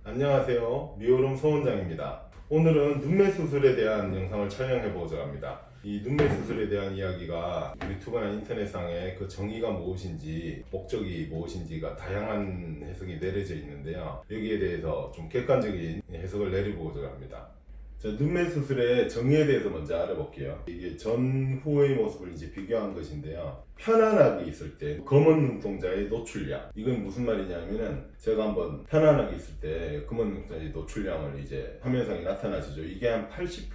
안녕하세요. 미오름 소원장입니다. 오늘은 눈매 수술에 대한 영상을 촬영해 보고자 합니다. 이 눈매 수술에 대한 이야기가 유튜브나 인터넷상에 그 정의가 무엇인지, 목적이 무엇인지가 다양한 해석이 내려져 있는데요. 여기에 대해서 좀 객관적인 해석을 내려보고자 합니다. 자, 눈매 수술의 정의에 대해서 먼저 알아볼게요. 이게 전후의 모습을 이제 비교한 것인데요. 편안하게 있을 때 검은 눈동자의 노출량, 이건 무슨 말이냐면은 제가 한번 편안하게 있을 때 검은 눈동자의 노출량을 이제 화면상에 나타나시죠. 이게 한 80%,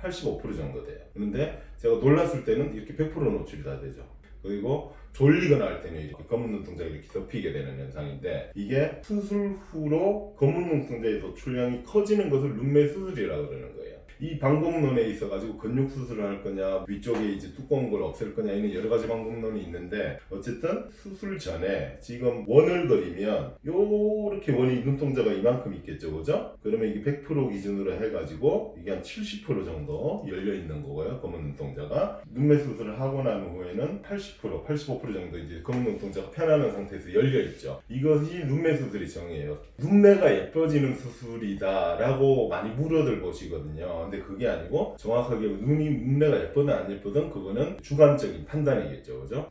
85% 정도 돼요. 그런데 제가 놀랐을 때는 이렇게 100% 노출이 다 되죠. 그리고 졸리거나 할 때는 이렇게 검은 눈동자가 이렇게 덮이게 되는 현상인데, 이게 수술 후로 검은 눈동자의 노출량이 커지는 것을 눈매 수술이라고 그러는 거예요. 이 방법론에 있어가지고 근육 수술을 할 거냐, 위쪽에 이제 두꺼운 걸 없앨 거냐, 이런 여러 가지 방법론이 있는데, 어쨌든 수술 전에 지금 원을 그리면 요렇게 원이 눈동자가 이만큼 있겠죠, 그죠? 그러면 이게 100% 기준으로 해가지고 이게 한 70% 정도 열려 있는 거고요, 검은 눈동자가. 눈매 수술을 하고 난 후에는 80%, 85% 정도 이제 검은 눈동자가 편안한 상태에서 열려 있죠. 이것이 눈매 수술의 정의예요. 눈매가 예뻐지는 수술이다라고 많이 물어들 보시거든요. 근데 그게 아니고, 정확하게 눈매가 예쁘든 안 예쁘든 그거는 주관적인 판단이겠죠, 그죠?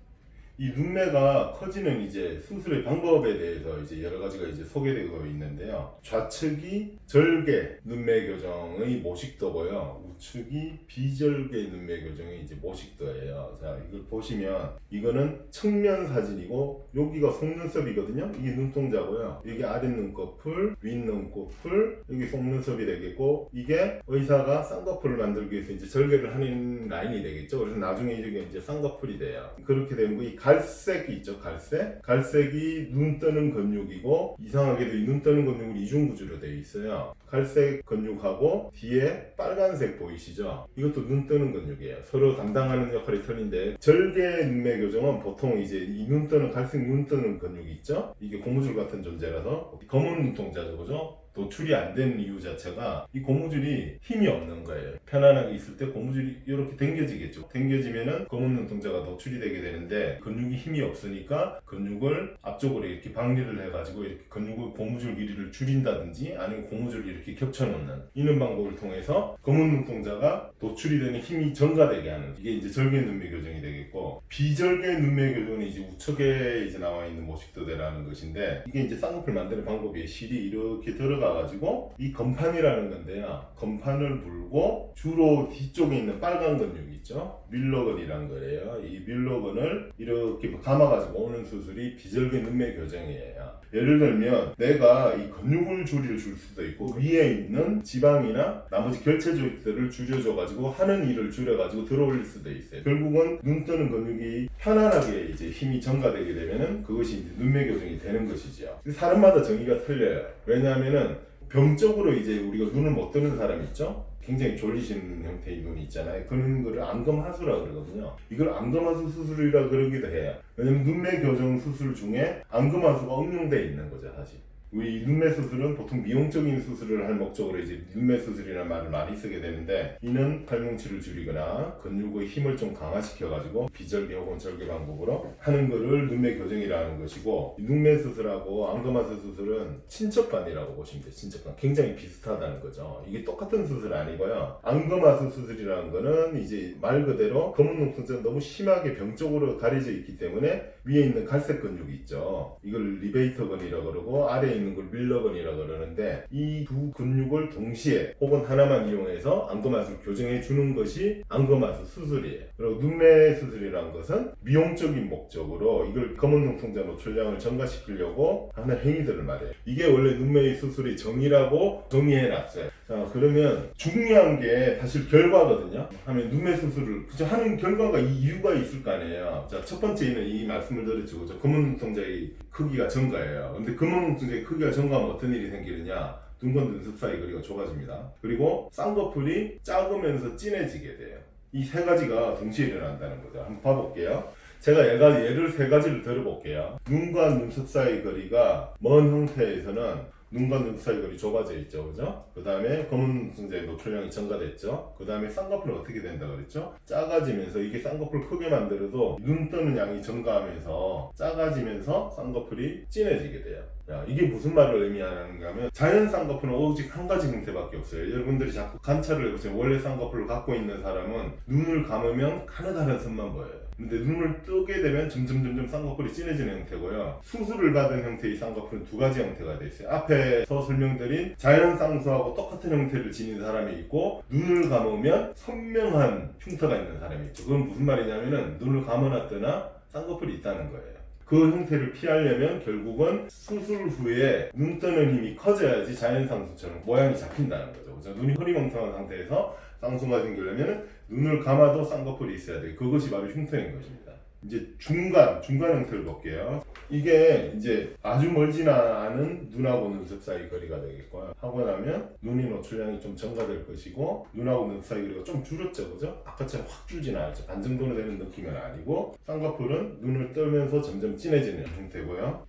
이 눈매가 커지는 이제 수술의 방법에 대해서 이제 여러 가지가 이제 소개되고 있는데요. 좌측이 절개 눈매 교정의 모식도고요. 우측이 비절개 눈매 교정의 이제 모식도예요. 자, 이걸 보시면 이거는 측면 사진이고, 여기가 속눈썹이거든요. 이게 눈동자고요. 여기 아랫 눈꺼풀, 윗 눈꺼풀, 여기 속눈썹이 되겠고, 이게 의사가 쌍꺼풀을 만들기 위해서 이제 절개를 하는 라인이 되겠죠. 그래서 나중에 이제 쌍꺼풀이 돼요. 그렇게 되면 이 갈색이 있죠, 갈색. 갈색이 눈 뜨는 근육이고, 이상하게도 이 눈 뜨는 근육은 이중구조로 되어 있어요. 갈색 근육하고 뒤에 빨간색 보이시죠? 이것도 눈 뜨는 근육이에요. 서로 담당하는 역할이 틀린데, 절개 눈매 교정은 보통 이제 이 눈 뜨는, 갈색 눈 뜨는 근육이 있죠? 이게 고무줄 같은 존재라서 검은 눈동자죠, 그죠? 노출이 안 되는 이유 자체가 이 고무줄이 힘이 없는 거예요. 편안하게 있을 때 고무줄이 이렇게 당겨지겠죠. 당겨지면은 검은 눈동자가 노출이 되게 되는데, 근육이 힘이 없으니까 근육을 앞쪽으로 이렇게 박리를 해가지고 이렇게 근육의 고무줄 길이를 줄인다든지, 아니면 고무줄을 이렇게 겹쳐놓는 이런 방법을 통해서 검은 눈동자가 노출이 되는 힘이 증가되게 하는, 이게 이제 절개 눈매 교정이 되겠고, 비절개 눈매 교정은 이제 우측에 이제 나와 있는 모식도대라는 것인데, 이게 이제 쌍꺼풀 만드는 방법이에요. 실이 이렇게 들어가가지고 이 건판이라는 건데요. 건판을 물고 주로 뒤쪽에 있는 빨간 근육 있죠? 밀러건이란 거예요. 이 밀러건을 이렇게 감아가지고 오는 수술이 비절개 눈매 교정이에요. 예를 들면 내가 이 근육을 줄일 수도 있고, 위에 있는 지방이나 나머지 결체 조직들을 줄여줘가지고 하는 일을 줄여가지고 들어올릴 수도 있어요. 결국은 눈 뜨는 근육이 편안하게 이제 힘이 증가되게 되면은 그것이 이제 눈매 교정이 되는 것이죠. 사람마다 정의가 틀려요. 왜냐하면은 병적으로 이제 우리가 눈을 못 뜨는 사람 있죠? 굉장히 졸리시는 형태의 눈이 있잖아요. 그런 거를 안검하수라고 그러거든요. 이걸 안검하수 수술이라 그러기도 해요. 왜냐면 눈매 교정 수술 중에 안검하수가 응용되어 있는 거죠, 사실. 우리 눈매 수술은 보통 미용적인 수술을 할 목적으로 이제 눈매 수술이라는 말을 많이 쓰게 되는데, 이는 팔뭉치를 줄이거나 근육의 힘을 좀 강화시켜가지고 비절개 혹은 절개 방법으로 하는 거를 눈매 교정이라는 것이고, 눈매 수술하고 안검하수 수술은 친척간이라고 보시면 돼요. 친척간. 굉장히 비슷하다는 거죠. 이게 똑같은 수술 아니고요. 안검하수 수술이라는 거는 이제 말 그대로 검은 눈동자가 너무 심하게 병적으로 가려져 있기 때문에 위에 있는 갈색 근육이 있죠. 이걸 리베이터건이라고 그러고, 아래에 있는 걸 밀러건이라고 그러는데, 이 두 근육을 동시에 혹은 하나만 이용해서 안검하수를 교정해 주는 것이 안검하수 수술이에요. 그리고 눈매 수술이라는 것은 미용적인 목적으로 이걸 검은 눈동자 노출량을 증가시키려고 하는 행위들을 말해요. 이게 원래 눈매 수술의 정의라고 정의해 놨어요. 자, 그러면 중요한 게 사실 결과거든요. 하면 눈매 수술을 그저 하는 결과가 이유가 있을 거 아니에요. 자, 첫 번째는 이 말씀을 드렸죠. 그죠? 검은 눈동자의 크기가 증가해요. 근데 검은 눈동자의 크기가 증가하면 어떤 일이 생기느냐? 눈과 눈썹 사이 거리가 좁아집니다. 그리고 쌍꺼풀이 작으면서 진해지게 돼요. 이 세 가지가 동시에 일어난다는 거죠. 한번 봐볼게요. 제가 예를 세 가지를 들어볼게요. 눈과 눈썹 사이 거리가 먼 형태에서는 눈과 눈 사이 거리 좁아져 있죠, 그죠? 그 다음에 검은 눈동자의 노출량이 증가됐죠. 그 다음에 쌍꺼풀은 어떻게 된다 그랬죠? 작아지면서 이게 쌍꺼풀 크게 만들어도 눈 뜨는 양이 증가하면서 작아지면서 쌍꺼풀이 진해지게 돼요. 야, 이게 무슨 말을 의미하는가 하면 자연 쌍꺼풀은 오직 한 가지 형태밖에 없어요. 여러분들이 자꾸 관찰을 해보세요. 원래 쌍꺼풀을 갖고 있는 사람은 눈을 감으면 가느다란 선만 보여요. 근데 눈을 뜨게 되면 점점 쌍꺼풀이 진해지는 형태고요. 수술을 받은 형태의 쌍꺼풀은 두 가지 형태가 돼 있어요. 앞에서 설명드린 자연 쌍수하고 똑같은 형태를 지닌 사람이 있고, 눈을 감으면 선명한 흉터가 있는 사람이 있죠. 그건 무슨 말이냐면은 눈을 감으나 뜨나 쌍꺼풀이 있다는 거예요. 그 형태를 피하려면 결국은 수술 후에 눈 뜨는 힘이 커져야지 자연 쌍수처럼 모양이 잡힌다는 거죠. 그죠? 눈이 흐리멍텅한 상태에서 쌍수가 생기려면 눈을 감아도 쌍꺼풀이 있어야 돼요. 그것이 바로 흉터인 것입니다. 이제 중간 형태를 볼게요. 이게 이제 아주 멀지는 않은 눈하고 눈썹 사이 거리가 되겠고요. 하고 나면 눈의 노출량이 좀 증가될 것이고, 눈하고 눈썹 사이 거리가 좀 줄었죠, 그죠? 아까처럼 확 줄지는 않죠. 반 정도는 되는 느낌은 아니고, 쌍꺼풀은 눈을 뜨면서 점점 진해지는 형태고요.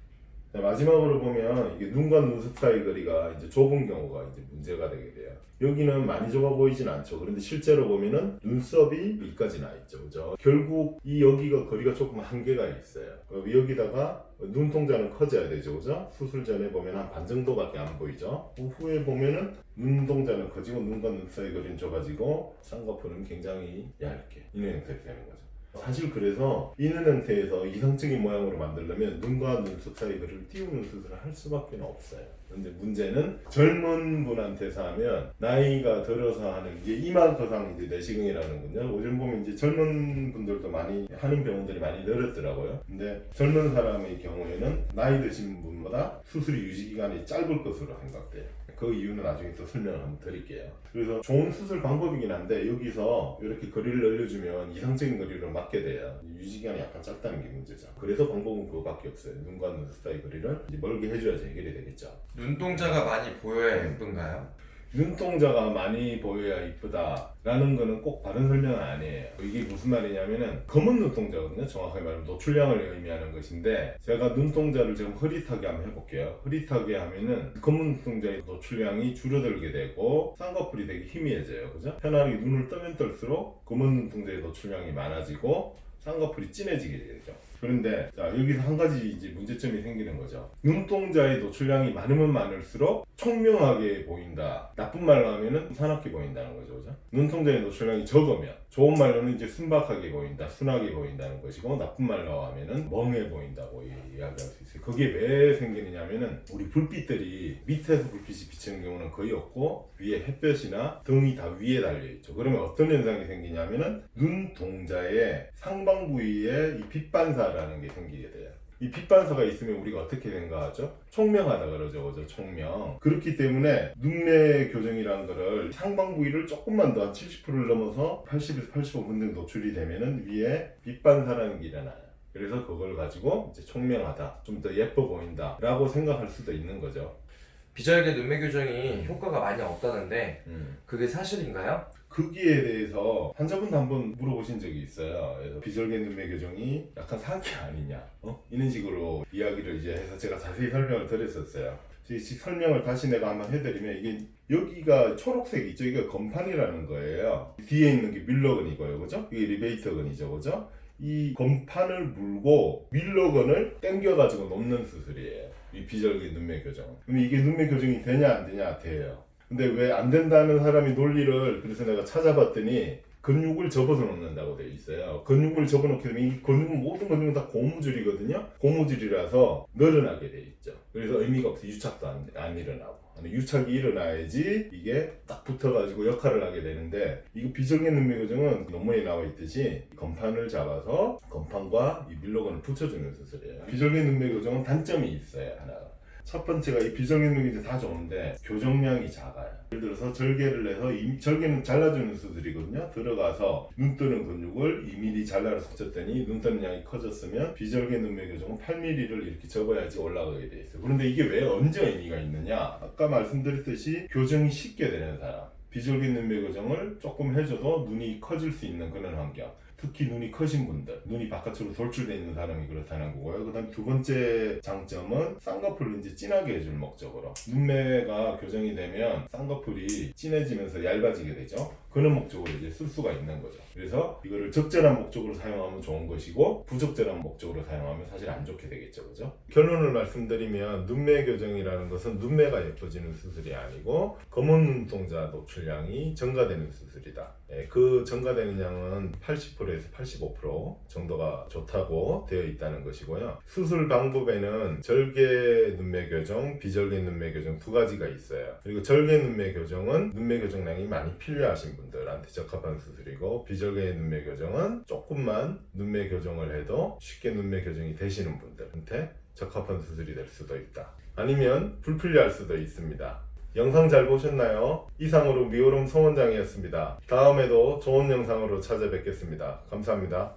마지막으로 보면 이게 눈과 눈썹 사이 거리가 이제 좁은 경우가 이제 문제가 되게 돼요. 여기는 많이 좁아 보이진 않죠. 그런데 실제로 보면은 눈썹이 여기까지 나 있죠, 그죠? 결국 이 여기가 거리가 조금 한계가 있어요. 여기다가 눈동자는 커져야 되죠, 그죠? 수술 전에 보면 한 반 정도밖에 안 보이죠. 그 후에 보면은 눈동자는 커지고 눈과 눈 사이 거리는 좁아지고 쌍꺼풀은 굉장히 얇게 있는 형태가 되는 거죠. 사실 그래서 있는 형태에서 이상적인 모양으로 만들려면 눈과 눈썹 사이 거리를 띄우는 수술을 할 수밖에 없어요. 근데 문제는 젊은 분한테서 하면 나이가 들어서 하는 게 이마거상 이제 내시경이라는군요. 요즘 보면 이제 젊은 분들도 많이 하는 병원들이 많이 늘었더라고요. 근데 젊은 사람의 경우에는 나이 드신 분보다 수술이 유지 기간이 짧을 것으로 생각돼요. 그 이유는 나중에 또 설명을 한번 드릴게요. 그래서 좋은 수술 방법이긴 한데 여기서 이렇게 거리를 늘려주면 이상적인 거리로 맞게 돼요. 유지기간이 약간 짧다는 게 문제죠. 그래서 방법은 그거밖에 없어요. 눈과 눈썹 사이 거리를 이제 멀게 해줘야지 해결이 되겠죠. 눈동자가 많이 보여야 예쁜가요? 눈동자가 많이 보여야 이쁘다 라는 거는 꼭 바른 설명은 아니에요. 이게 무슨 말이냐면은 검은 눈동자거든요. 정확하게 말하면 노출량을 의미하는 것인데, 제가 눈동자를 지금 흐릿하게 한번 해볼게요. 흐릿하게 하면은 검은 눈동자의 노출량이 줄어들게 되고 쌍꺼풀이 되게 희미해져요, 그죠? 편안하게 눈을 뜨면 뜰수록 검은 눈동자의 노출량이 많아지고 쌍꺼풀이 진해지게 되죠. 그런데 자, 여기서 한 가지 이제 문제점이 생기는 거죠. 눈동자의 노출량이 많으면 많을수록 총명하게 보인다. 나쁜 말로 하면은 사납게 보인다는 거죠, 그죠? 눈동자의 노출량이 적으면, 좋은 말로는 이제 순박하게 보인다, 순하게 보인다는 것이고, 나쁜 말로 하면은 멍해 보인다고 이야기할 수 있어요. 그게 왜 생기느냐면은 우리 불빛들이 밑에서 불빛이 비치는 경우는 거의 없고 위에 햇볕이나 등이 다 위에 달려 있죠. 그러면 어떤 현상이 생기냐면은 눈동자의 상방 부위에 이 빛 반사라는 게 생기게 돼요. 이 빛 반사가 있으면 우리가 어떻게 생각하죠? 총명하다 그러죠, 그죠? 총명. 그렇기 때문에 눈매 교정이라는 거를 상방 부위를 조금만 더 한 70%를 넘어서 80에서 85% 정도 노출이 되면은 위에 빛 반사라는 게 일어나요. 그래서 그걸 가지고 이제 총명하다, 좀 더 예뻐 보인다 라고 생각할 수도 있는 거죠. 비절개 눈매 교정이 효과가 많이 없다는데 그게 사실인가요? 거기에 대해서 환자분도 한번 물어보신 적이 있어요. 그래서 비절개 눈매 교정이 약간 사기 아니냐, 이런 식으로 이야기를 이제 해서 제가 자세히 설명을 드렸었어요. 이 설명을 다시 내가 한번 해드리면, 이게 여기가 초록색이 있죠. 이게 건판이라는 거예요. 뒤에 있는 게 밀러건이고요, 그죠? 이게 리베이터건이죠, 그죠? 이 건판을 물고 밀러건을 당겨가지고 놓는 수술이에요, 이 비절개 눈매 교정. 그럼 이게 눈매 교정이 되냐 안 되냐? 돼요. 근데 왜 안 된다는 사람이 논리를 그래서 내가 찾아봤더니 근육을 접어서 놓는다고 되어 있어요. 근육을 접어놓게 되면 이 근육은 모든 근육은 다 고무줄이거든요. 고무줄이라서 늘어나게 돼 있죠. 그래서 의미가 없어. 유착도 안 일어나고. 유착이 일어나야지 이게 딱 붙어가지고 역할을 하게 되는데, 이거 비절개 눈매 교정은 논문에 나와 있듯이 건판을 잡아서 건판과 이 밀러건을 붙여주는 수술이에요. 비절개 눈매 교정은 단점이 있어요, 하나가. 첫 번째가 이 비절개 눈매 교정이 다 좋은데 교정량이 작아요. 예를 들어서 절개를 해서 절개는 잘라주는 수술이거든요. 들어가서 눈 뜨는 근육을 2mm 잘라서 쳤더니 눈 뜨는 양이 커졌으면 비절개 눈매 교정은 8mm를 이렇게 접어야지 올라가게 돼 있어요. 그런데 이게 왜 언제 의미가 있느냐? 아까 말씀드렸듯이 교정이 쉽게 되는 사람, 비절개 눈매 교정을 조금 해줘도 눈이 커질 수 있는 그런 환경. 특히 눈이 크신 분들, 눈이 바깥으로 돌출되어 있는 사람이 그렇다는 거고요. 그 다음 두 번째 장점은 쌍꺼풀을 이제 진하게 해줄 목적으로, 눈매가 교정이 되면 쌍꺼풀이 진해지면서 얇아지게 되죠. 그런 목적으로 이제 쓸 수가 있는 거죠. 그래서 이거를 적절한 목적으로 사용하면 좋은 것이고, 부적절한 목적으로 사용하면 사실 안 좋게 되겠죠. 그죠? 결론을 말씀드리면 눈매 교정이라는 것은 눈매가 예뻐지는 수술이 아니고 검은 눈동자 노출량이 증가되는 수술이다. 그 증가되는 양은 80%에서 85% 정도가 좋다고 되어 있다는 것이고요. 수술 방법에는 절개 눈매 교정, 비절개 눈매 교정 두 가지가 있어요. 그리고 절개 눈매 교정은 눈매 교정량이 많이 필요하신 분들한테 적합한 수술이고, 비절개 눈매 교정은 조금만 눈매 교정을 해도 쉽게 눈매 교정이 되시는 분들한테 적합한 수술이 될 수도 있다. 아니면 불필요할 수도 있습니다. 영상 잘 보셨나요? 이상으로 미오롬 성원장이었습니다. 다음에도 좋은 영상으로 찾아뵙겠습니다. 감사합니다.